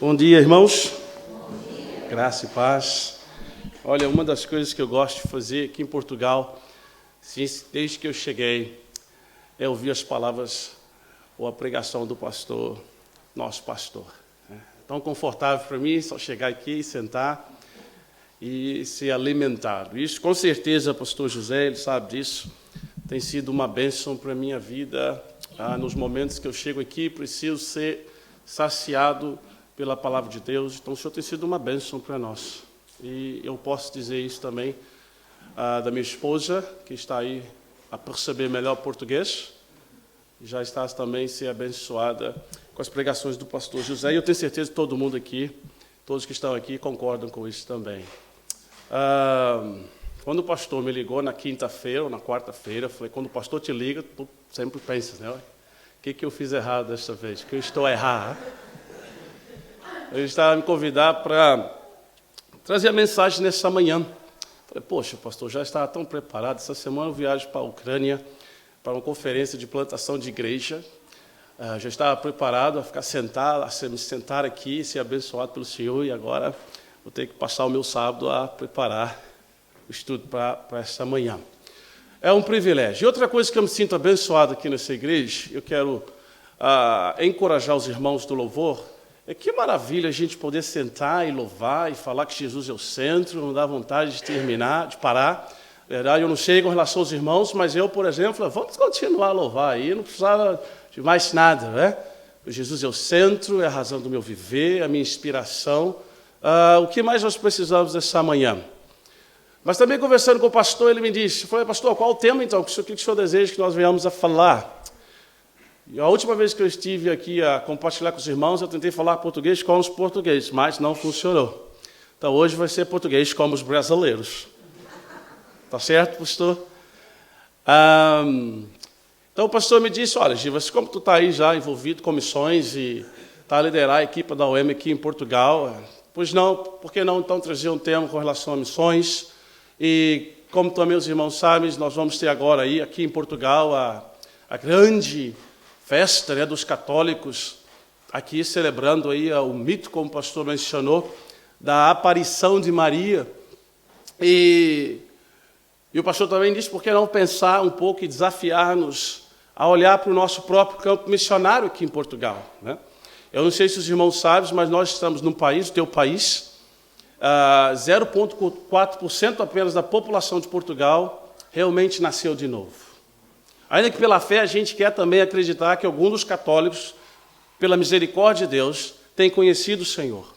Bom dia, irmãos. Graça e paz. Olha, uma das coisas que eu gosto de fazer aqui em Portugal, desde que eu cheguei, é ouvir as palavras ou a pregação do pastor, nosso pastor. É tão confortável para mim só chegar aqui e sentar e ser alimentado. Isso, com certeza, o pastor José, ele sabe disso, tem sido uma bênção para a minha vida. Nos momentos que eu chego aqui, preciso ser saciado pela palavra de Deus. Então, o Senhor tem sido uma bênção para nós. E eu posso dizer isso também da minha esposa, que está aí a perceber melhor português. Já está também ser abençoada com as pregações do pastor José. E eu tenho certeza que todo mundo aqui, todos que estão aqui, concordam com isso também. Quando o pastor me ligou na quinta-feira ou na quarta-feira, falei, quando o pastor te liga, tu sempre pensas, né? O que eu fiz errado desta vez? O que eu estou a errar? Ele estava a me convidar para trazer a mensagem nessa manhã. Falei, poxa, pastor, já estava tão preparado. Essa semana eu viajo para a Ucrânia, para uma conferência de plantação de igreja. Já estava preparado a ficar sentado, a me sentar aqui, ser abençoado pelo Senhor. E agora vou ter que passar o meu sábado a preparar o estudo para essa manhã. É um privilégio. E outra coisa que eu me sinto abençoado aqui nessa igreja, eu quero encorajar os irmãos do louvor. Que maravilha a gente poder sentar e louvar e falar que Jesus é o centro, não dá vontade de terminar, de parar. Verdade, eu não sei com relação aos irmãos, mas eu, por exemplo, vamos continuar a louvar aí, não precisava de mais nada, né? Jesus é o centro, é a razão do meu viver, a minha inspiração. O que mais nós precisamos essa manhã? Mas também conversando com o pastor, ele me disse, falei, pastor, qual o tema então? O que o senhor deseja que nós venhamos a falar? E a última vez que eu estive aqui a compartilhar com os irmãos, eu tentei falar português com os portugueses, mas não funcionou. Então hoje vai ser português como os brasileiros. Tá certo, pastor? Então o pastor me disse, olha, Givas, como tu está aí já envolvido com missões e está a liderar a equipe da UEM aqui em Portugal, pois não, por que não então trazer um tema com relação a missões? E como também os irmãos sabem, nós vamos ter agora aí, aqui em Portugal, a grande festa, né, dos católicos, aqui celebrando aí o mito, como o pastor mencionou, da aparição de Maria. E o pastor também disse, por que não pensar um pouco e desafiar-nos a olhar para o nosso próprio campo missionário aqui em Portugal, né? Eu não sei se os irmãos sabem, mas nós estamos num país, o teu país, 0,4% apenas da população de Portugal realmente nasceu de novo. Ainda que pela fé a gente quer também acreditar que alguns dos católicos, pela misericórdia de Deus, têm conhecido o Senhor.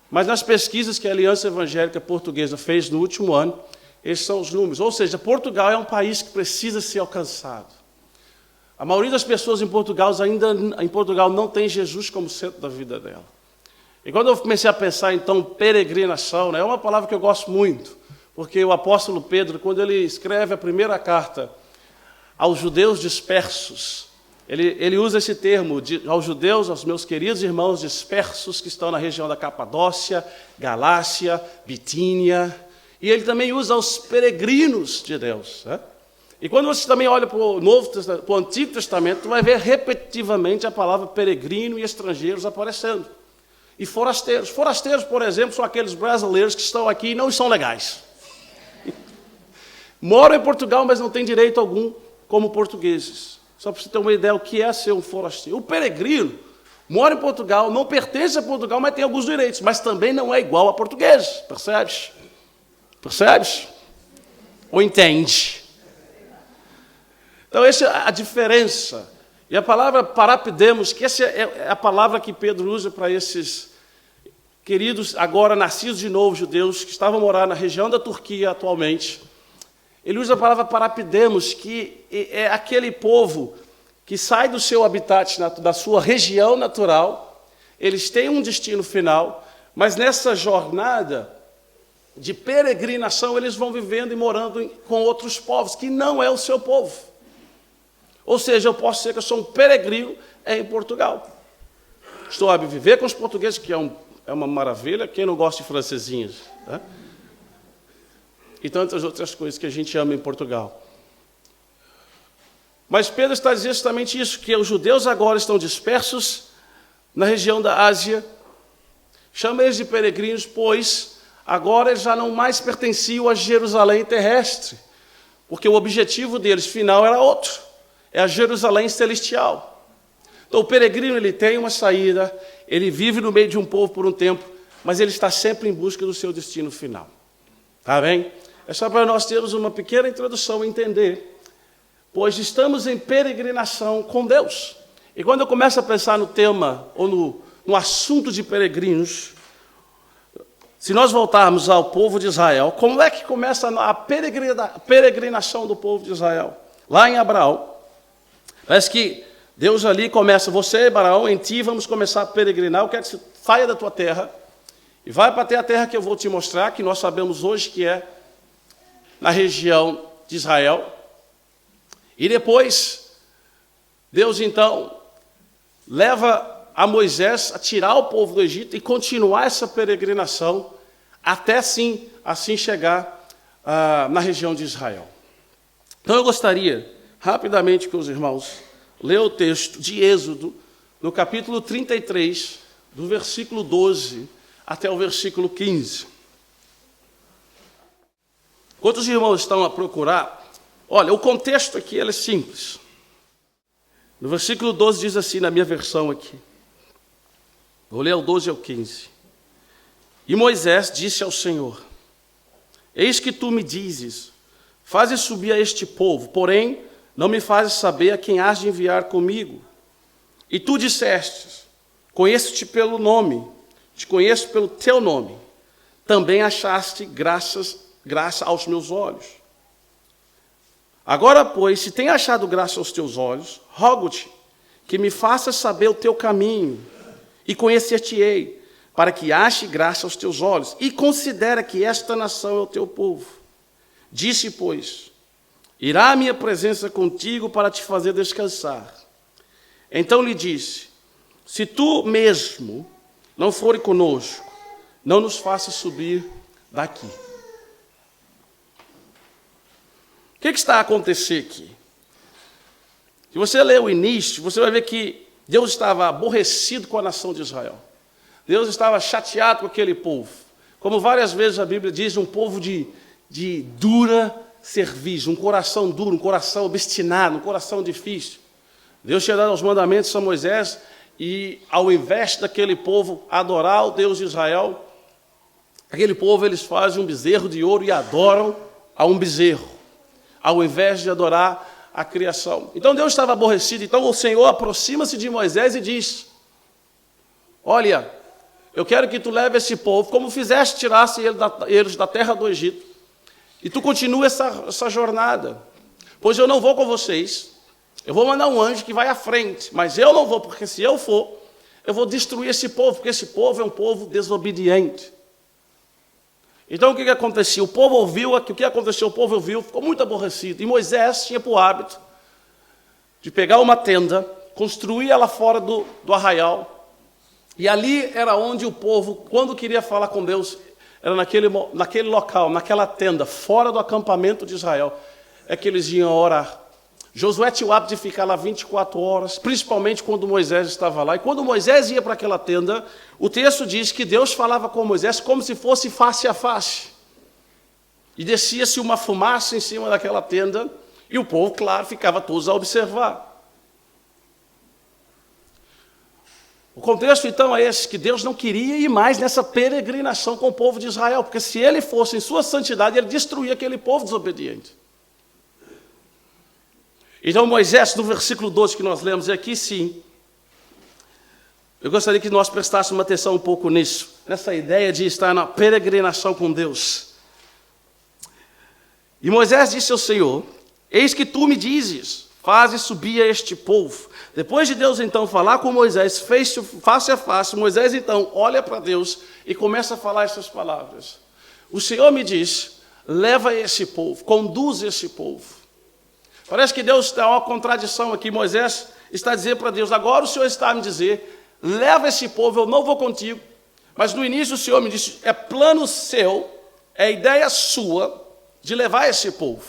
Mas nas pesquisas que a Aliança Evangélica Portuguesa fez no último ano, esses são os números. Ou seja, Portugal é um país que precisa ser alcançado. A maioria das pessoas em Portugal não tem Jesus como centro da vida dela. E quando eu comecei a pensar, então, peregrinação, né, é uma palavra que eu gosto muito, porque o apóstolo Pedro, quando ele escreve a primeira carta aos judeus dispersos, ele usa esse termo, aos judeus, aos meus queridos irmãos dispersos que estão na região da Capadócia, Galácia, Bitínia, e ele também usa os peregrinos de Deus, né? E quando você também olha para o Antigo Testamento, você vai ver repetitivamente a palavra peregrino e estrangeiros aparecendo. E forasteiros. Forasteiros, por exemplo, são aqueles brasileiros que estão aqui e não são legais. Moram em Portugal, mas não têm direito algum como portugueses. Só para você ter uma ideia o que é ser um forasteiro. O peregrino mora em Portugal, não pertence a Portugal, mas tem alguns direitos, mas também não é igual a português. Percebes? Percebes? Ou entende? Então, essa é a diferença. E a palavra parapidemos, que essa é a palavra que Pedro usa para esses queridos, agora nascidos de novo, judeus, que estavam a morar na região da Turquia atualmente. Ele usa a palavra parapidemos, que é aquele povo que sai do seu habitat, da sua região natural, eles têm um destino final, mas nessa jornada de peregrinação, eles vão vivendo e morando com outros povos, que não é o seu povo. Ou seja, eu posso dizer que eu sou um peregrino em Portugal. Estou a viver com os portugueses, que é uma maravilha, quem não gosta de francesinhas, né? E tantas outras coisas que a gente ama em Portugal. Mas Pedro está dizendo justamente isso, que os judeus agora estão dispersos na região da Ásia, Chama eles de peregrinos, pois agora eles já não mais pertenciam a Jerusalém terrestre, porque o objetivo deles final era outro, é a Jerusalém celestial. Então o peregrino ele tem uma saída, ele vive no meio de um povo por um tempo, mas ele está sempre em busca do seu destino final. Tá bem? É só para nós termos uma pequena introdução e entender, pois estamos em peregrinação com Deus. E quando eu começo a pensar no tema, ou no assunto de peregrinos, se nós voltarmos ao povo de Israel, como é que começa a peregrinação do povo de Israel? Lá em Abraão, parece que Deus ali começa, você, Abraão, em ti vamos começar a peregrinar, eu quero que você saia da tua terra, e vai para a terra que eu vou te mostrar, que nós sabemos hoje que é na região de Israel. E depois, Deus então leva a Moisés a tirar o povo do Egito e continuar essa peregrinação até assim chegar na região de Israel. Então eu gostaria, rapidamente com os irmãos, ler o texto de Êxodo, no capítulo 33, do versículo 12 até o versículo 15. Enquanto os irmãos estão a procurar, olha, o contexto aqui é simples. No versículo 12 diz assim, na minha versão aqui. Vou ler o 12 ao 15. E Moisés disse ao Senhor, eis que tu me dizes, fazes subir a este povo, porém não me fazes saber a quem has de enviar comigo. E tu dissestes, conheço-te pelo nome, te conheço pelo teu nome. Também achaste graça aos meus olhos. Agora, pois, se tem achado graça aos teus olhos, rogo-te que me faças saber o teu caminho e conhecer-te-ei, para que ache graça aos teus olhos, e considera que esta nação é o teu povo. Disse, pois, irá a minha presença contigo para te fazer descansar. Então lhe disse, se tu mesmo não fores conosco, não nos faças subir daqui. O que está a acontecer aqui? Se você ler o início, você vai ver que Deus estava aborrecido com a nação de Israel. Deus estava chateado com aquele povo. Como várias vezes a Bíblia diz, um povo de dura cerviz, um coração duro, um coração obstinado, um coração difícil. Deus tinha dado os mandamentos a Moisés e, ao invés daquele povo adorar o Deus de Israel, aquele povo eles fazem um bezerro de ouro e adoram a um bezerro, ao invés de adorar a criação. Então Deus estava aborrecido. Então o Senhor aproxima-se de Moisés e diz, olha, eu quero que tu leve esse povo, como fizeste, tirasse eles da terra do Egito, e tu continua essa jornada, pois eu não vou com vocês, eu vou mandar um anjo que vai à frente, mas eu não vou, porque se eu for, eu vou destruir esse povo, porque esse povo é um povo desobediente. Então o que acontecia? O povo ouviu, o que aconteceu? O povo ouviu, ficou muito aborrecido, e Moisés tinha por hábito de pegar uma tenda, construir ela fora do arraial, e ali era onde o povo, quando queria falar com Deus, era naquele local, naquela tenda, fora do acampamento de Israel, é que eles iam orar. Josué tinha o hábito de ficar lá 24 horas, principalmente quando Moisés estava lá. E quando Moisés ia para aquela tenda, o texto diz que Deus falava com Moisés como se fosse face a face. E descia-se uma fumaça em cima daquela tenda, e o povo, claro, ficava todos a observar. O contexto, então, é esse, que Deus não queria ir mais nessa peregrinação com o povo de Israel, porque se ele fosse em sua santidade, ele destruía aquele povo desobediente. Então, Moisés, no versículo 12 que nós lemos aqui, sim, eu gostaria que nós prestássemos atenção um pouco nisso, nessa ideia de estar na peregrinação com Deus. E Moisés disse ao Senhor, eis que tu me dizes, faze subir a este povo. Depois de Deus então falar com Moisés, face a face, Moisés então olha para Deus e começa a falar essas palavras. O Senhor me diz, leva esse povo, conduz esse povo. Parece que Deus tem uma contradição aqui. Moisés está dizendo para Deus, agora o Senhor está a me dizer, leva esse povo, eu não vou contigo. Mas no início o Senhor me disse, é plano seu, é ideia sua de levar esse povo.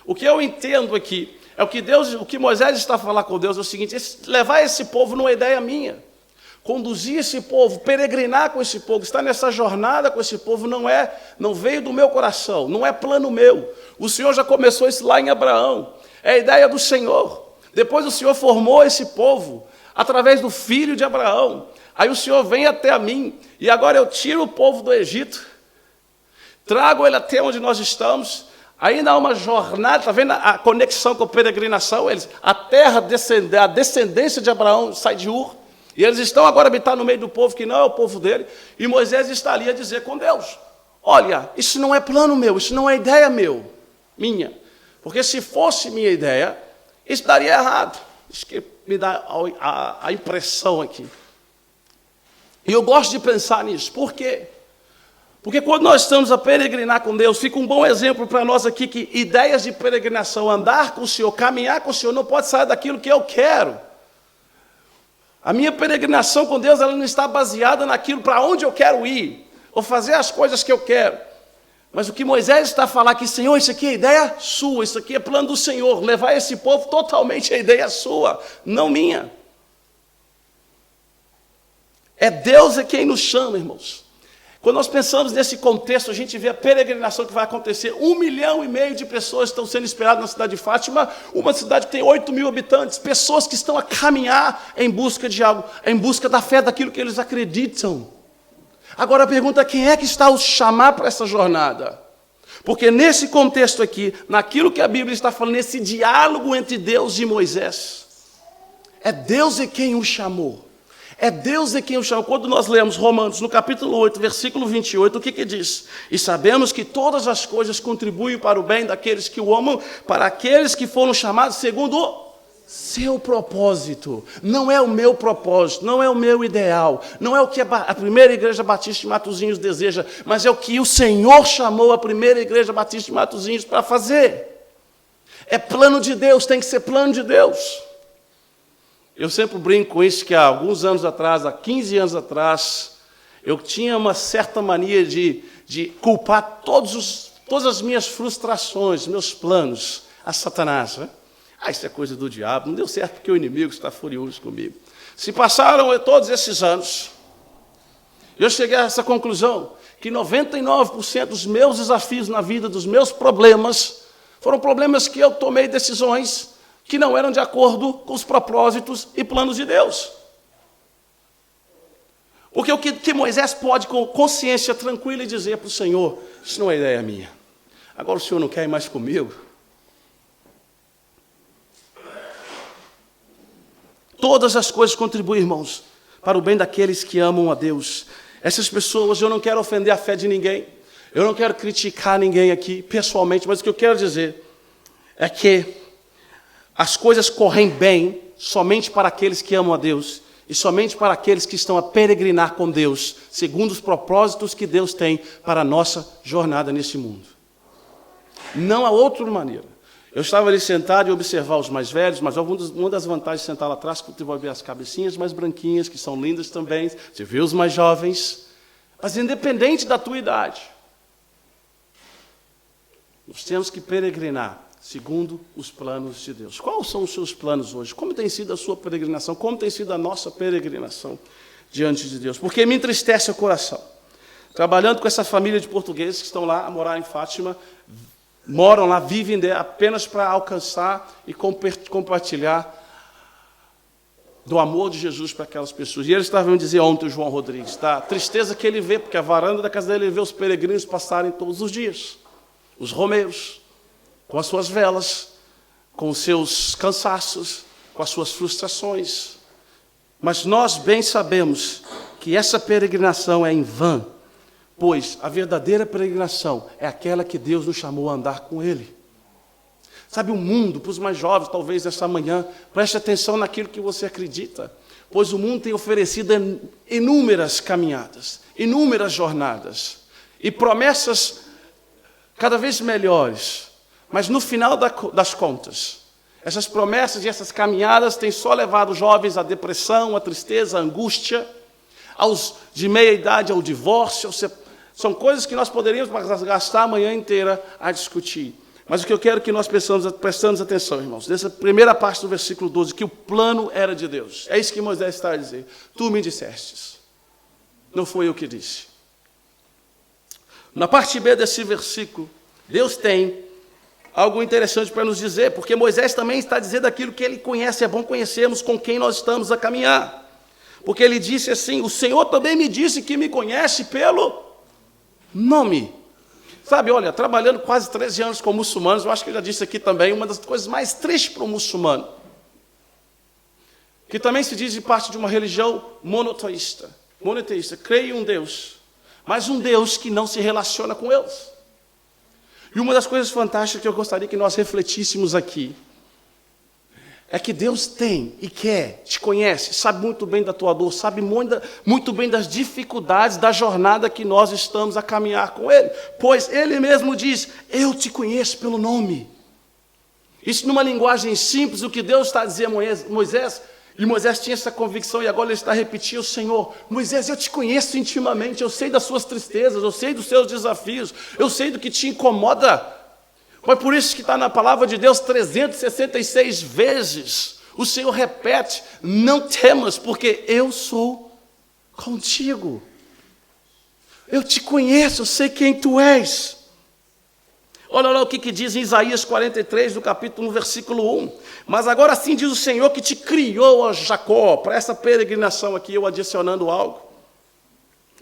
O que eu entendo aqui é o que Moisés está a falar com Deus é o seguinte, levar esse povo não é ideia minha. conduzir esse povo, peregrinar com esse povo, estar nessa jornada com esse povo, não veio do meu coração, não é plano meu. O Senhor já começou isso lá em Abraão, é a ideia do Senhor. Depois o Senhor formou esse povo através do filho de Abraão. Aí o Senhor vem até mim, e agora eu tiro o povo do Egito, trago ele até onde nós estamos. Ainda há uma jornada, está vendo a conexão com a peregrinação? A descendência de Abraão sai de Ur, e eles estão agora habitando no meio do povo que não é o povo dele, e Moisés está ali a dizer com Deus: olha, isso não é plano meu, isso não é ideia minha, porque se fosse minha ideia, isso daria errado. Isso que me dá a impressão aqui. E eu gosto de pensar nisso. Por quê? Porque quando nós estamos a peregrinar com Deus, fica um bom exemplo para nós aqui que ideias de peregrinação, andar com o Senhor, caminhar com o Senhor, não pode sair daquilo que eu quero. A minha peregrinação com Deus, ela não está baseada naquilo para onde eu quero ir, ou fazer as coisas que eu quero. Mas o que Moisés está a falar aqui: Senhor, isso aqui é ideia sua, isso aqui é plano do Senhor, levar esse povo totalmente a ideia sua, não minha. É Deus quem nos chama, irmãos. Quando nós pensamos nesse contexto, a gente vê a peregrinação que vai acontecer. 1,5 milhão de pessoas estão sendo esperadas na cidade de Fátima, uma cidade que tem 8 mil habitantes, pessoas que estão a caminhar em busca de algo, em busca da fé, daquilo que eles acreditam. Agora a pergunta é: quem é que está a chamar para essa jornada? Porque nesse contexto aqui, naquilo que a Bíblia está falando, nesse diálogo entre Deus e Moisés, é Deus quem o chamou. É Deus quem o chamou. Quando nós lemos Romanos, no capítulo 8, versículo 28, o que diz? E sabemos que todas as coisas contribuem para o bem daqueles que o amam, para aqueles que foram chamados segundo o seu propósito. Não é o meu propósito, não é o meu ideal, não é o que a primeira igreja batista de Matosinhos deseja, mas é o que o Senhor chamou a primeira igreja batista de Matosinhos para fazer. É plano de Deus, tem que ser plano de Deus. Eu sempre brinco com isso, que há alguns anos atrás, há 15 anos atrás, eu tinha uma certa mania de culpar todas as minhas frustrações, meus planos, a Satanás. Né? Isso é coisa do diabo, não deu certo porque o inimigo está furioso comigo. Se passaram todos esses anos, eu cheguei a essa conclusão, que 99% dos meus desafios na vida, dos meus problemas, foram problemas que eu tomei decisões que não eram de acordo com os propósitos e planos de Deus. Porque o que Moisés pode, com consciência tranquila, dizer para o Senhor: isso não é ideia minha. Agora o Senhor não quer ir mais comigo? Todas as coisas contribuem, irmãos, para o bem daqueles que amam a Deus. Essas pessoas, eu não quero ofender a fé de ninguém, eu não quero criticar ninguém aqui pessoalmente, mas o que eu quero dizer é que as coisas correm bem somente para aqueles que amam a Deus e somente para aqueles que estão a peregrinar com Deus, segundo os propósitos que Deus tem para a nossa jornada nesse mundo. Não há outra maneira. Eu estava ali sentado e observar os mais velhos, mas uma das vantagens de sentar lá atrás, que você vai ver as cabecinhas mais branquinhas, que são lindas também, você vê os mais jovens, mas independente da tua idade, nós temos que peregrinar segundo os planos de Deus. Quais são os seus planos hoje? Como tem sido a sua peregrinação? Como tem sido a nossa peregrinação diante de Deus? Porque me entristece o coração. Trabalhando com essa família de portugueses que estão lá a morar em Fátima, moram lá, vivem apenas para alcançar e compartilhar do amor de Jesus para aquelas pessoas. E eles estavam a dizer ontem, o João Rodrigues, da tristeza que ele vê, porque a varanda da casa dele ele vê os peregrinos passarem todos os dias. Os romeiros, com as suas velas, com os seus cansaços, com as suas frustrações. Mas nós bem sabemos que essa peregrinação é em vão, pois a verdadeira peregrinação é aquela que Deus nos chamou a andar com Ele. Sabe, o mundo, para os mais jovens, talvez essa manhã, preste atenção naquilo que você acredita, pois o mundo tem oferecido inúmeras caminhadas, inúmeras jornadas, e promessas cada vez melhores. Mas no final das contas, essas promessas e essas caminhadas têm só levado os jovens à depressão, à tristeza, à angústia, aos de meia idade ao divórcio. São coisas que nós poderíamos gastar a manhã inteira a discutir. Mas o que eu quero que nós prestamos atenção, irmãos, nessa primeira parte do versículo 12, que o plano era de Deus. É isso que Moisés está a dizer. Tu me dissestes. Não foi eu que disse. Na parte B desse versículo, Deus tem algo interessante para nos dizer, porque Moisés também está dizendo aquilo que ele conhece, é bom conhecermos com quem nós estamos a caminhar. Porque ele disse assim, o Senhor também me disse que me conhece pelo nome. Sabe, olha, trabalhando quase 13 anos com muçulmanos, eu acho que eu já disse aqui também, uma das coisas mais tristes para o muçulmano, que também se diz de parte de uma religião monoteísta, crê em um Deus, mas um Deus que não se relaciona com eles. E uma das coisas fantásticas que eu gostaria que nós refletíssemos aqui, é que Deus tem e quer, te conhece, sabe muito bem da tua dor, sabe muito bem das dificuldades da jornada que nós estamos a caminhar com Ele. Pois Ele mesmo diz, eu te conheço pelo nome. Isso numa linguagem simples, o que Deus está a dizer a Moisés, e Moisés tinha essa convicção e agora ele está a repetir, o Senhor, Moisés, eu te conheço intimamente, eu sei das suas tristezas, eu sei dos seus desafios, eu sei do que te incomoda. Foi por isso que está na palavra de Deus 366 vezes. O Senhor repete, não temas, porque eu sou contigo. Eu te conheço, eu sei quem tu és. Olha lá o que diz em Isaías 43, no capítulo 1, versículo 1. Mas agora sim diz o Senhor que te criou, ó Jacó, para essa peregrinação aqui, eu adicionando algo.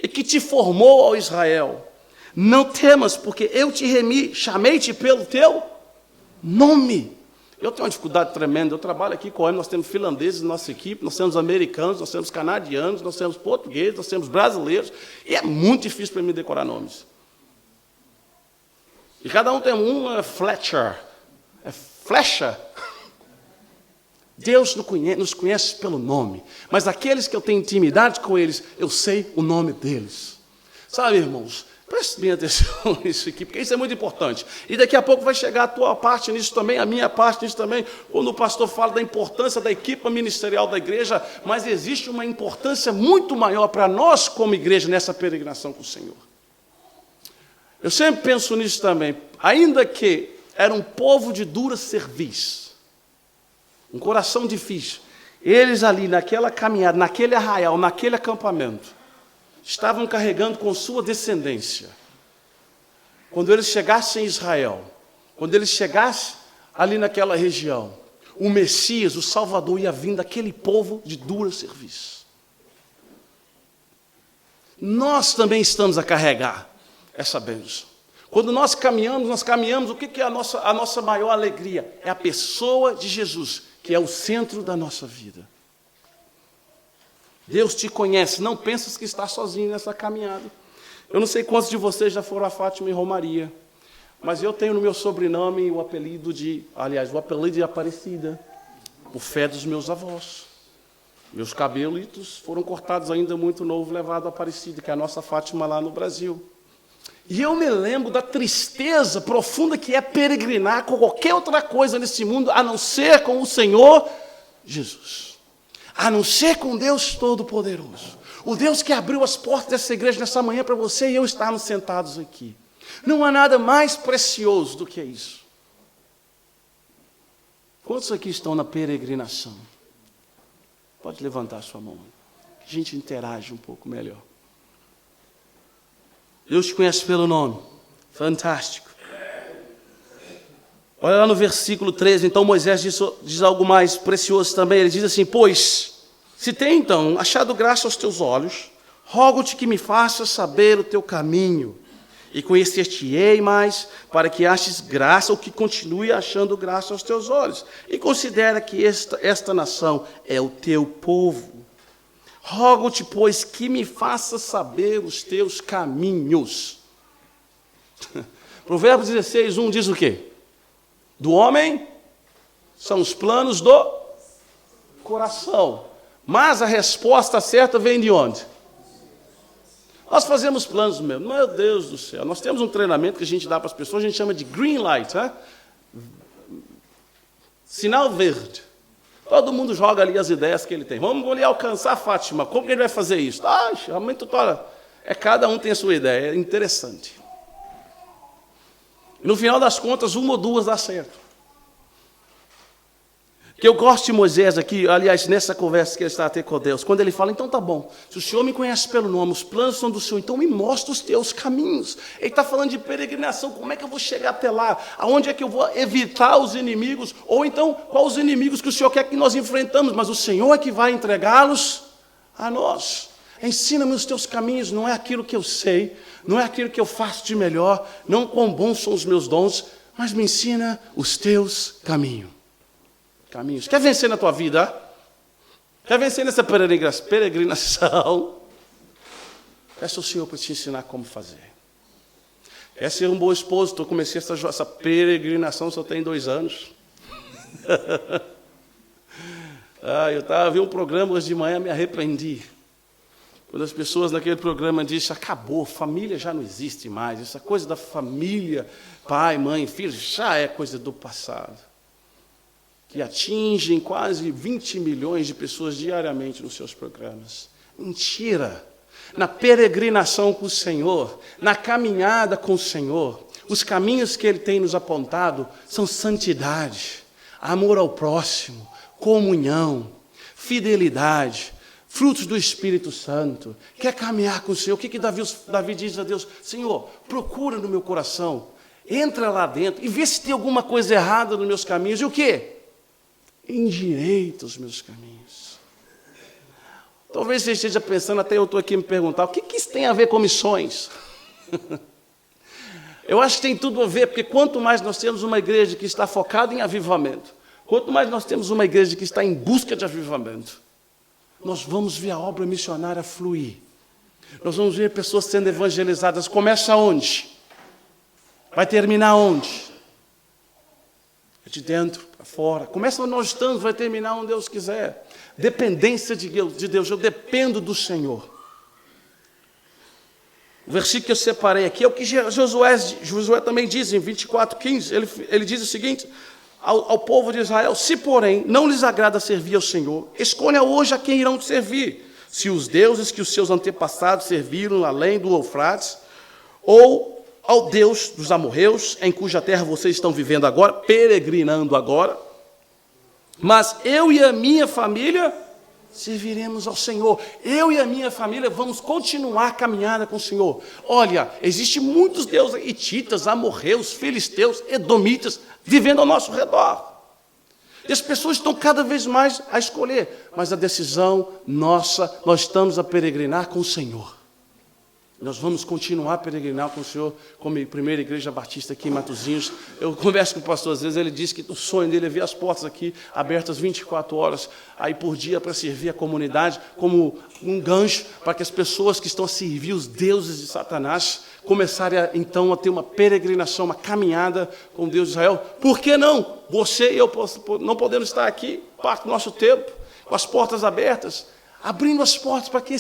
E que te formou, ó Israel. Não temas, porque eu te remi, chamei-te pelo teu nome. Eu tenho uma dificuldade tremenda, eu trabalho aqui com ele, nós temos finlandeses na nossa equipe, nós temos americanos, nós temos canadianos, nós temos portugueses, nós temos brasileiros, e é muito difícil para mim decorar nomes. E cada um tem um Fletcher, é flecha. Deus nos conhece pelo nome, mas aqueles que eu tenho intimidade com eles, eu sei o nome deles. Sabe, irmãos? Preste bem atenção nisso aqui, porque isso é muito importante. E daqui a pouco vai chegar a tua parte nisso também, a minha parte nisso também, quando o pastor fala da importância da equipe ministerial da igreja, mas existe uma importância muito maior para nós como igreja nessa peregrinação com o Senhor. Eu sempre penso nisso também, ainda que era um povo de dura cerviz, um coração difícil, eles ali naquela caminhada, naquele arraial, naquele acampamento, estavam carregando com sua descendência. Quando eles chegassem em Israel, quando eles chegassem ali naquela região, o Messias, o Salvador, ia vir daquele povo de dura serviço. Nós também estamos a carregar essa bênção. Quando nós caminhamos, o que é a nossa maior alegria? É a pessoa de Jesus, que é o centro da nossa vida. Deus te conhece, não pensas que está sozinho nessa caminhada. Eu não sei quantos de vocês já foram a Fátima e Romaria, mas eu tenho no meu sobrenome o apelido de Aparecida, por fé dos meus avós. Meus cabelitos foram cortados ainda muito novo, levado a Aparecida, que é a nossa Fátima lá no Brasil. E eu me lembro da tristeza profunda que é peregrinar com qualquer outra coisa nesse mundo, a não ser com o Senhor Jesus. A não ser com Deus Todo-Poderoso. O Deus que abriu as portas dessa igreja nessa manhã para você e eu estarmos sentados aqui. Não há nada mais precioso do que isso. Quantos aqui estão na peregrinação? Pode levantar sua mão. Que a gente interage um pouco melhor. Deus te conhece pelo nome. Fantástico. Olha lá no versículo 13, então Moisés diz algo mais precioso também. Ele diz assim, pois, se tem então achado graça aos teus olhos, rogo-te que me faças saber o teu caminho, e conhecer-te-ei mais, para que aches graça, ou que continue achando graça aos teus olhos. E considera que esta nação é o teu povo. Rogo-te, pois, que me faças saber os teus caminhos. Provérbios 16, 1 diz o quê? Do homem são os planos do coração. Mas a resposta certa vem de onde? Nós fazemos planos mesmo. Meu Deus do céu. Nós temos um treinamento que a gente dá para as pessoas, a gente chama de green light, né? Sinal verde. Todo mundo joga ali as ideias que ele tem. Vamos ali alcançar a Fátima. Como que ele vai fazer isso? Realmente, cada um tem a sua ideia. É interessante. E no final das contas, uma ou duas dá certo. Que eu gosto de Moisés aqui, aliás, nessa conversa que ele está a ter com Deus, quando ele fala, então tá bom, se o Senhor me conhece pelo nome, os planos são do Senhor, então me mostra os teus caminhos. Ele está falando de peregrinação, como é que eu vou chegar até lá? Aonde é que eu vou evitar os inimigos? Ou então, quais os inimigos que o Senhor quer que nós enfrentamos? Mas o Senhor é que vai entregá-los a nós. Ensina-me os teus caminhos, não é aquilo que eu sei, não é aquilo que eu faço de melhor, não quão bons são os meus dons, mas me ensina os teus caminhos. Quer vencer na tua vida? Quer vencer nessa peregrinação? Peça ao Senhor para te ensinar como fazer. Quer ser um bom esposo? Eu comecei essa peregrinação só tem 2 anos. Eu vi um programa hoje de manhã, me arrependi. Quando as pessoas naquele programa disseram, acabou, família já não existe mais. Essa coisa da família, pai, mãe, filho, já é coisa do passado. Que atingem quase 20 milhões de pessoas diariamente nos seus programas. Mentira! Na peregrinação com o Senhor, na caminhada com o Senhor, os caminhos que Ele tem nos apontado são santidade, amor ao próximo, comunhão, fidelidade, frutos do Espírito Santo. Quer caminhar com o Senhor? O que Davi diz a Deus? Senhor, procura no meu coração, entra lá dentro e vê se tem alguma coisa errada nos meus caminhos. E o quê? Endireita os meus caminhos. Talvez você esteja pensando, até eu estou aqui me perguntar, o que isso tem a ver com missões? Eu acho que tem tudo a ver, porque quanto mais nós temos uma igreja que está focada em avivamento, quanto mais nós temos uma igreja que está em busca de avivamento, nós vamos ver a obra missionária fluir. Nós vamos ver pessoas sendo evangelizadas. Começa onde? Vai terminar onde? De dentro para fora. Começa onde nós estamos, vai terminar onde Deus quiser. Dependência de Deus. Eu dependo do Senhor. O versículo que eu separei aqui é o que Josué também diz em 24:15. Ele diz o seguinte ao povo de Israel: se porém não lhes agrada servir ao Senhor, escolha hoje a quem irão te servir. Se os deuses que os seus antepassados serviram além do Eufrates, ou ao Deus dos amorreus, em cuja terra vocês estão vivendo agora, peregrinando agora. Mas eu e a minha família serviremos ao Senhor. Eu e a minha família vamos continuar a caminhada com o Senhor. Olha, existem muitos deuses, hititas, amorreus, filisteus, edomitas, vivendo ao nosso redor. E as pessoas estão cada vez mais a escolher. Mas a decisão nossa, nós estamos a peregrinar com o Senhor. Nós vamos continuar a peregrinar com o Senhor, como a primeira igreja batista aqui em Matosinhos. Eu converso com o pastor, às vezes ele diz que o sonho dele é ver as portas aqui abertas 24 horas aí por dia para servir a comunidade, como um gancho para que as pessoas que estão a servir os deuses de Satanás começarem então a ter uma peregrinação, uma caminhada com o Deus de Israel. Por que não? Você e eu não podemos estar aqui, parte do nosso tempo, com as portas abertas, abrindo as portas para que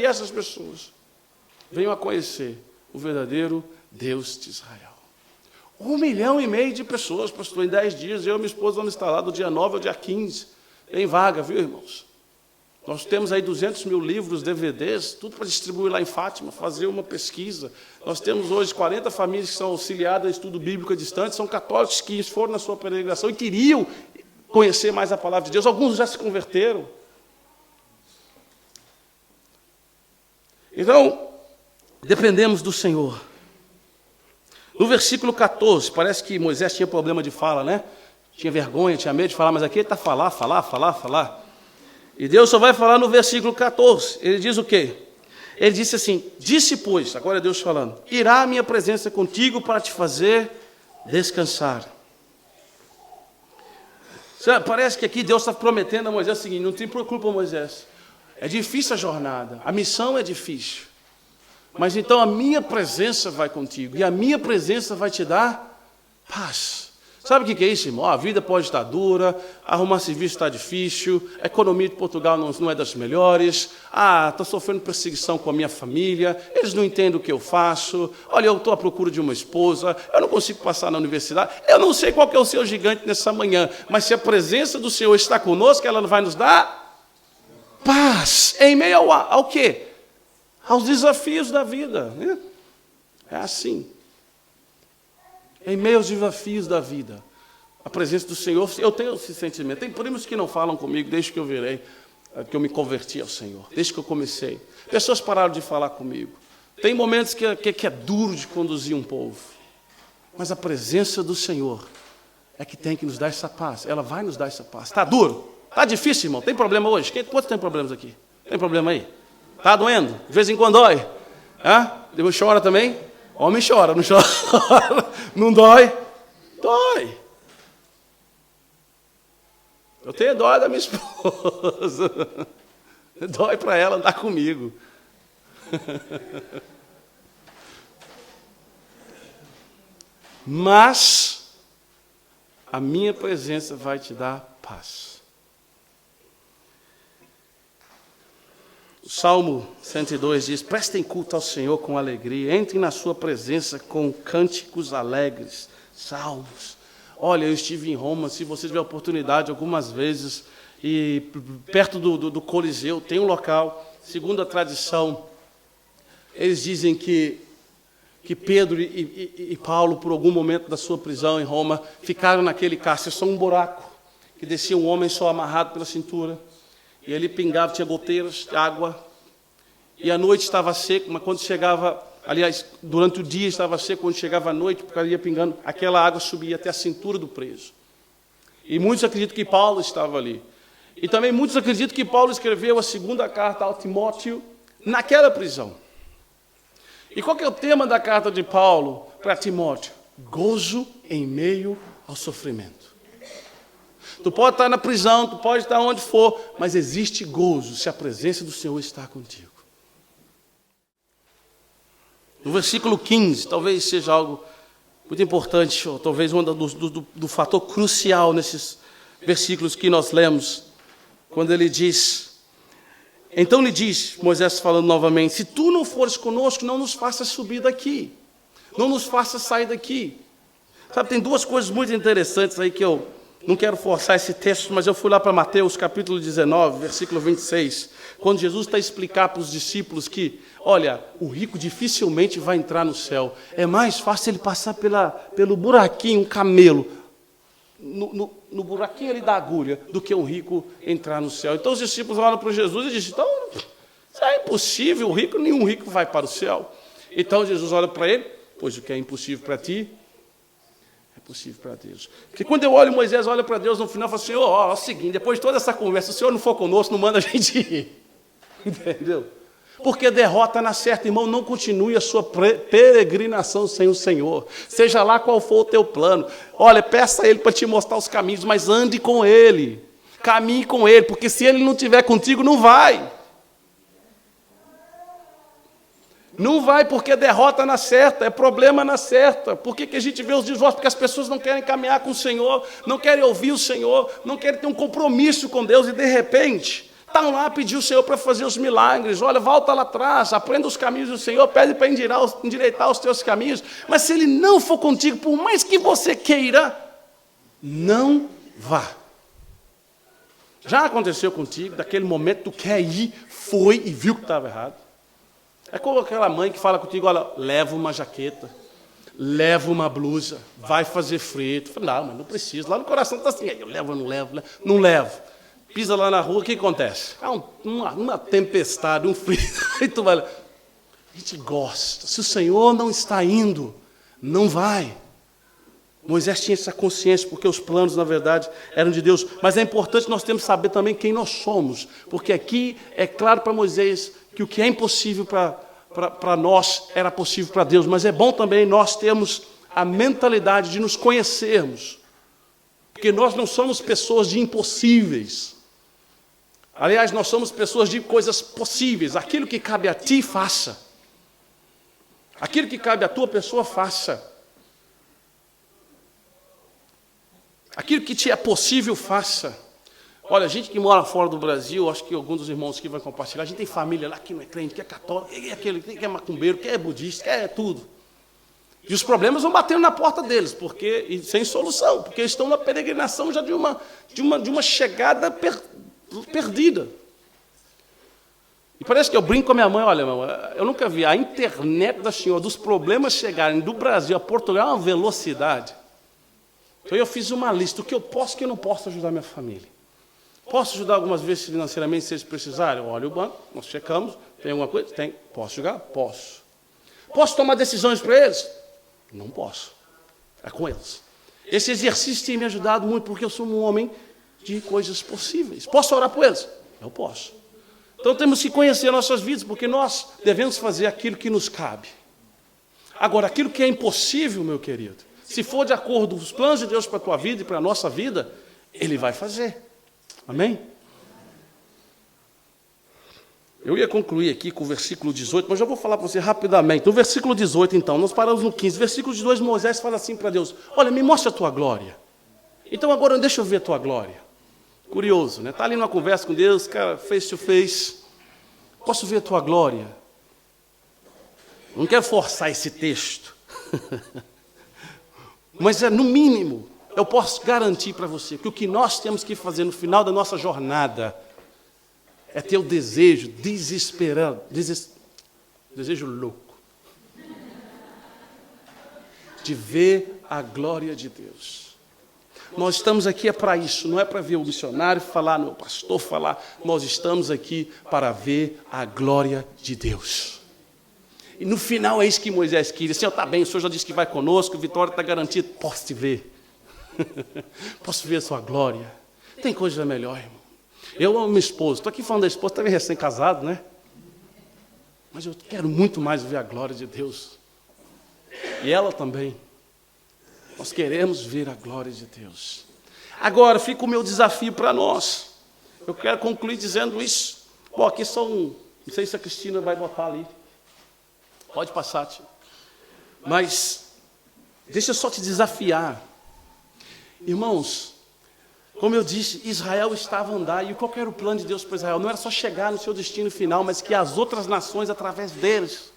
essas pessoas venham a conhecer o verdadeiro Deus de Israel. 1,5 milhão de pessoas, pastor, em 10 dias, eu e minha esposa vamos estar lá do dia 9 ao dia 15, em vaga, viu, irmãos? Nós temos aí 200 mil livros, DVDs, tudo para distribuir lá em Fátima, fazer uma pesquisa. Nós temos hoje 40 famílias que são auxiliadas a estudo bíblico à distância, são católicos que foram na sua peregrinação e queriam conhecer mais a palavra de Deus. Alguns já se converteram. Então, dependemos do Senhor. No versículo 14, parece que Moisés tinha problema de fala, né? Tinha vergonha, tinha medo de falar, mas aqui ele está falar. E Deus só vai falar no versículo 14. Ele diz o quê? Ele disse assim: disse, pois, agora é Deus falando, irá a minha presença contigo para te fazer descansar. Parece que aqui Deus está prometendo a Moisés o seguinte: não te preocupa, Moisés, é difícil a jornada, a missão é difícil, mas então a minha presença vai contigo, e a minha presença vai te dar paz. Sabe o que é isso, irmão? A vida pode estar dura, arrumar serviço está difícil, a economia de Portugal não é das melhores, estou sofrendo perseguição com a minha família, eles não entendem o que eu faço, olha, eu estou à procura de uma esposa, eu não consigo passar na universidade, eu não sei qual que é o seu gigante nessa manhã, mas se a presença do Senhor está conosco, ela vai nos dar paz, em meio ao quê? Aos desafios da vida, né? É assim. Em meio aos desafios da vida, a presença do Senhor, eu tenho esse sentimento. Tem primos que não falam comigo desde que eu virei, que eu me converti ao Senhor, desde que eu comecei. Pessoas pararam de falar comigo. Tem momentos que é duro de conduzir um povo. Mas a presença do Senhor é que tem que nos dar essa paz. Ela vai nos dar essa paz. Está duro? Está difícil, irmão? Tem problema hoje? Quantos tem problemas aqui? Tem problema aí? Está doendo? De vez em quando dói? Depois chora também? Homem chora, não chora? Não dói? Dói. Eu tenho dó da minha esposa. Dói para ela andar comigo. Mas a minha presença vai te dar paz. O Salmo 102 diz: prestem culto ao Senhor com alegria, entrem na sua presença com cânticos alegres, salmos. Olha, eu estive em Roma, se você tiver oportunidade, algumas vezes, e perto do Coliseu, tem um local, segundo a tradição, eles dizem que Pedro e Paulo, por algum momento da sua prisão em Roma, ficaram naquele cárcere, só um buraco, que descia um homem só amarrado pela cintura, e ele pingava, tinha goteiras de água, e à noite estava seco, mas quando chegava, aliás, durante o dia estava seco, quando chegava à noite, porque ia pingando, aquela água subia até a cintura do preso. E muitos acreditam que Paulo estava ali. E também muitos acreditam que Paulo escreveu a segunda carta ao Timóteo naquela prisão. E qual que é o tema da carta de Paulo para Timóteo? Gozo em meio ao sofrimento. Tu pode estar na prisão, tu pode estar onde for, mas existe gozo se a presença do Senhor está contigo. No versículo 15, talvez seja algo muito importante, ou talvez um do fator crucial nesses versículos que nós lemos, quando ele diz: então lhe diz, Moisés falando novamente, se tu não fores conosco, não nos faças subir daqui, não nos faças sair daqui. Sabe, tem duas coisas muito interessantes aí que eu não quero forçar esse texto, mas eu fui lá para Mateus capítulo 19, versículo 26, quando Jesus está a explicar para os discípulos que, olha, o rico dificilmente vai entrar no céu, é mais fácil ele passar pelo buraquinho, um camelo, no buraquinho ali da agulha, do que um rico entrar no céu. Então os discípulos olham para Jesus e dizem, então, isso é impossível, nenhum rico vai para o céu. Então Jesus olha para ele, pois o que é impossível para ti, é possível para Deus. Porque quando eu olho, Moisés olha para Deus no final e fala assim, é o seguinte, depois de toda essa conversa, se o Senhor não for conosco, não manda a gente ir. Entendeu? Porque derrota na certa, irmão, não continue a sua peregrinação sem o Senhor. Seja lá qual for o teu plano. Olha, peça a Ele para te mostrar os caminhos, mas ande com Ele. Caminhe com Ele, porque se Ele não estiver contigo, não vai. Não vai porque derrota na certa, é problema na certa. Por que a gente vê os divórcios? Porque as pessoas não querem caminhar com o Senhor, não querem ouvir o Senhor, não querem ter um compromisso com Deus e de repente estão lá a pedir o Senhor para fazer os milagres. Olha, volta lá atrás, aprenda os caminhos do Senhor, pede para endireitar os teus caminhos. Mas se Ele não for contigo, por mais que você queira, não vá. Já aconteceu contigo, daquele momento tu quer ir, foi e viu que estava errado. É como aquela mãe que fala contigo, olha, leva uma jaqueta, leva uma blusa, vai fazer frio. Tu fala, não, mas não preciso. Lá no coração está assim, eu levo ou não levo? Não levo. Pisa lá na rua, o que acontece? Uma tempestade, um frio. Aí tu vai lá. A gente gosta. Se o Senhor não está indo, não vai. Moisés tinha essa consciência, porque os planos, na verdade, eram de Deus. Mas é importante nós termos que saber também quem nós somos. Porque aqui é claro para Moisés que o que é impossível para nós era possível para Deus. Mas é bom também nós termos a mentalidade de nos conhecermos. Porque nós não somos pessoas de impossíveis. Aliás, nós somos pessoas de coisas possíveis. Aquilo que cabe a ti, faça. Aquilo que cabe à tua pessoa, faça. Aquilo que te é possível, faça. Olha, a gente que mora fora do Brasil, acho que alguns dos irmãos aqui vão compartilhar, a gente tem família lá que não é crente, que é católico, que é aquele, que é macumbeiro, que é budista, que é tudo. E os problemas vão batendo na porta deles, e sem solução, porque eles estão na peregrinação já de uma chegada perdida. E parece que eu brinco com a minha mãe, olha, irmão, eu nunca vi a internet da senhora, dos problemas chegarem do Brasil a Portugal, é uma velocidade. Então eu fiz uma lista, o que eu posso e o que eu não posso ajudar minha família. Posso ajudar algumas vezes financeiramente, se eles precisarem? Olha o banco, nós checamos, tem alguma coisa? Tem. Posso ajudar? Posso. Posso tomar decisões para eles? Não posso. É com eles. Esse exercício tem me ajudado muito, porque eu sou um homem de coisas possíveis. Posso orar por eles? Eu posso. Então temos que conhecer nossas vidas, porque nós devemos fazer aquilo que nos cabe. Agora, aquilo que é impossível, meu querido, se for de acordo com os planos de Deus para a tua vida e para a nossa vida, Ele vai fazer. Amém? Eu ia concluir aqui com o versículo 18, mas já vou falar para você rapidamente. No versículo 18, então, nós paramos no 15. Versículo 18, Moisés fala assim para Deus: olha, me mostra a tua glória. Então agora deixa eu ver a tua glória. Curioso, né? Está ali numa conversa com Deus, cara, face to face. Posso ver a tua glória? Não quero forçar esse texto. Mas no mínimo, eu posso garantir para você que o que nós temos que fazer no final da nossa jornada é ter o desejo desesperado, desejo louco, de ver a glória de Deus. Nós estamos aqui para isso, não é para ver o missionário falar, não, o pastor falar. Nós estamos aqui para ver a glória de Deus. E no final é isso que Moisés quis. Senhor, está bem, o Senhor já disse que vai conosco, a vitória está garantida. Posso te ver. Posso ver a sua glória. Tem coisa melhor, irmão. Eu amo minha esposa. Estou aqui falando da esposa, também recém-casado, né? Mas eu quero muito mais ver a glória de Deus. E ela também. Nós queremos ver a glória de Deus. Agora, fica o meu desafio para nós. Eu quero concluir dizendo isso. Bom, aqui são... Não sei se a Cristina vai botar ali. Pode passar, tio. Mas, deixa eu só te desafiar. Irmãos, como eu disse, Israel estava a andar. E qual era o plano de Deus para Israel? Não era só chegar no seu destino final, mas que as outras nações, através deles,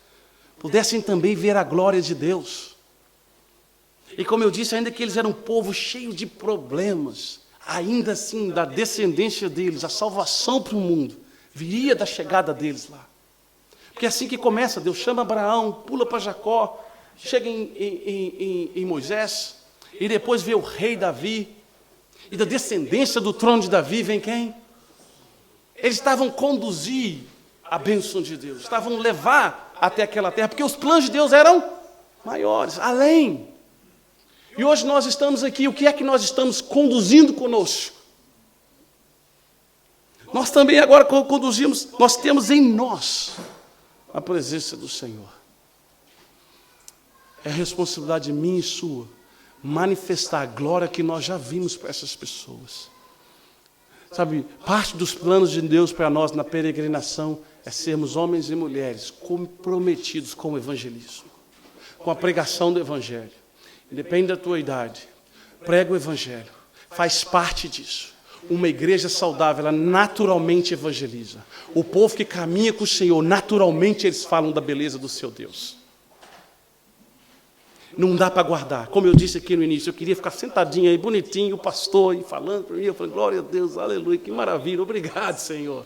pudessem também ver a glória de Deus. E como eu disse, ainda que eles eram um povo cheio de problemas, ainda assim, da descendência deles, a salvação para o mundo, viria da chegada deles lá. Porque é assim que começa, Deus chama Abraão, pula para Jacó, chega em Moisés, e depois vê o rei Davi, e da descendência do trono de Davi vem quem? Eles estavam conduzir a bênção de Deus, estavam levar até aquela terra, porque os planos de Deus eram maiores, além. E hoje nós estamos aqui, o que é que nós estamos conduzindo conosco? Nós também agora conduzimos, nós temos em nós a presença do Senhor. É responsabilidade minha e sua manifestar a glória que nós já vimos para essas pessoas. Sabe, parte dos planos de Deus para nós na peregrinação é sermos homens e mulheres comprometidos com o evangelismo, com a pregação do evangelho. Independe da tua idade, prega o evangelho, faz parte disso. Uma igreja saudável, ela naturalmente evangeliza. O povo que caminha com o Senhor, naturalmente eles falam da beleza do seu Deus. Não dá para guardar. Como eu disse aqui no início, eu queria ficar sentadinho aí, bonitinho, o pastor aí falando para mim, eu falei, glória a Deus, aleluia, que maravilha, obrigado, Senhor.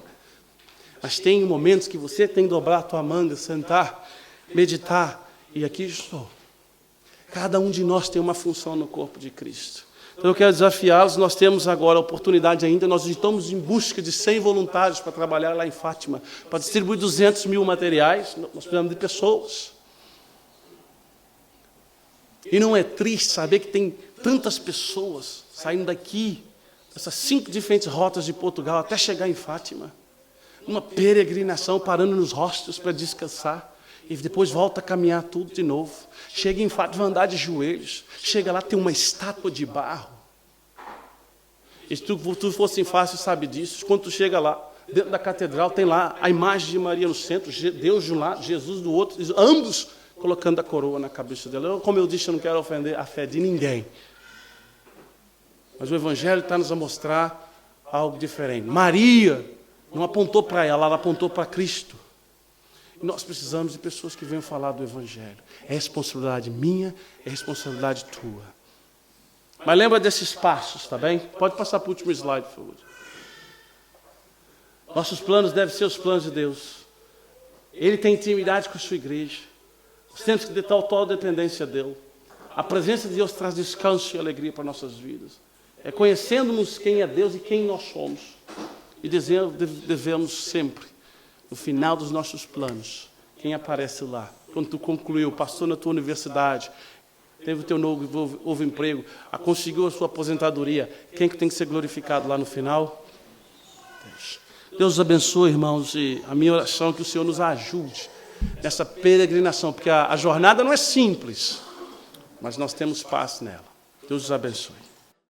Mas tem momentos que você tem que dobrar a tua manga, sentar, meditar, e aqui estou. Cada um de nós tem uma função no corpo de Cristo. Então eu quero desafiá-los, nós temos agora a oportunidade ainda, nós estamos em busca de 100 voluntários para trabalhar lá em Fátima, para distribuir 200 mil materiais, nós precisamos de pessoas. E não é triste saber que tem tantas pessoas saindo daqui, essas 5 diferentes rotas de Portugal, até chegar em Fátima. Uma peregrinação, parando nos hostels para descansar. E depois volta a caminhar tudo de novo. Chega em Fátima, vai andar de joelhos. Chega lá, tem uma estátua de barro. E se tu fosse em Fátima, sabe disso. Quando tu chega lá, dentro da catedral, tem lá a imagem de Maria no centro, Deus de um lado, Jesus do outro, ambos colocando a coroa na cabeça dela. Como eu disse, eu não quero ofender a fé de ninguém. Mas o Evangelho está nos a mostrar algo diferente. Maria não apontou para ela apontou para Cristo. E nós precisamos de pessoas que venham falar do Evangelho. É responsabilidade minha, é responsabilidade tua. Mas lembra desses passos, tá bem? Pode passar para o último slide, por favor. Nossos planos devem ser os planos de Deus. Ele tem intimidade com a sua igreja. Nós temos que ter total dependência dele. A presença de Deus traz descanso e alegria para nossas vidas. É conhecendo-nos quem é Deus e quem nós somos. E devemos sempre, no final dos nossos planos, quem aparece lá, quando tu concluiu, passou na tua universidade, teve o teu novo emprego, conseguiu a sua aposentadoria, quem que tem que ser glorificado lá no final? Deus. Deus os abençoe, irmãos, e a minha oração é que o Senhor nos ajude nessa peregrinação, porque a jornada não é simples, mas nós temos paz nela. Deus os abençoe.